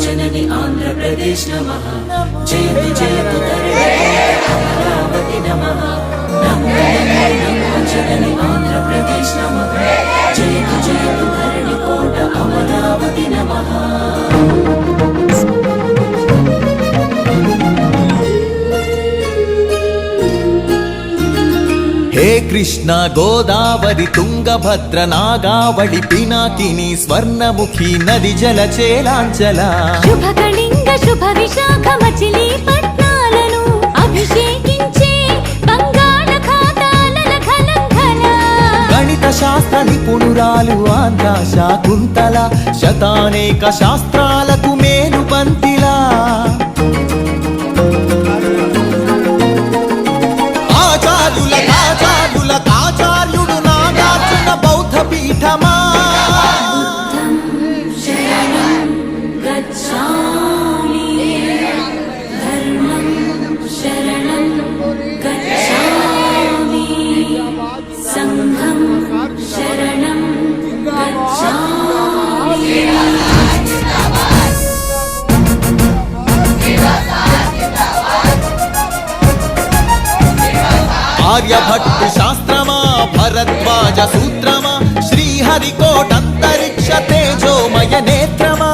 जननी आंध्र प्रदेश नमः जयतु जयतु अमरावती नमः नमो जननी आंध्र प्रदेश नमः जयतु जयतु धरणिकोट अमरावती नमः। हे कृष्ण गोदावरी तुंगभद्र नागावळि पिनाकिनी स्वर्णमुखी नदी जलचेलांचला शुभकलिंग शुभ विशाख मचिलीपट्नाలను అభిషేకించే బంగాళాఖాతాల ఖలంఖల గణిత శాస్త్ర నిపుణురాలు ఆంధ్ర శాకుంతల శతానేక శాస్త్రాలకు మేలు పంతిలా ఆచార్యుడు నాగార్జున బౌద్ధ పీఠమా శరణం గచ్ఛామి ధర్మం శరణం గచ్ఛామి సంఘం శరణం గచ్ఛామి। ఆర్యభట్టు శాస్త్రమా భరద్వాజ సూత్రమా శ్రీహరికోటంతరిక్ష తేజోమయ నేత్రమా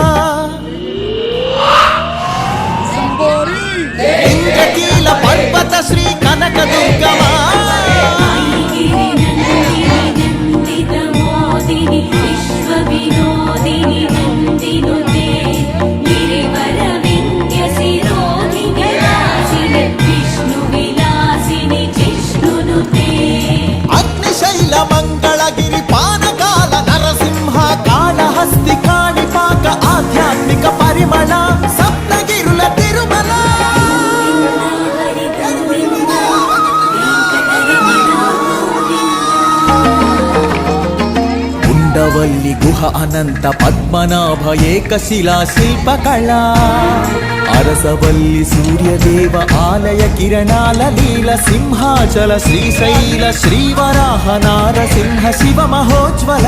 ఇంద్రకీల పర్వత శ్రీ కనక దుర్గమా మంగళగిరి పానకాల నరసింహ కాళహస్తి కాణిపాక ఆధ్యాత్మిక పరిమళ సప్తగిరుల తిరుమల ఉండవల్లి గుహ అనంత పద్మనాభ ఏకశిలా శిల్పకళ అరసవల్లి సూర్యదేవ ఆలయ కిరణాల లీల సింహాచల శ్రీశైల శ్రీవరాహ నారసింహ శివ మహోజ్వల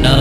नमो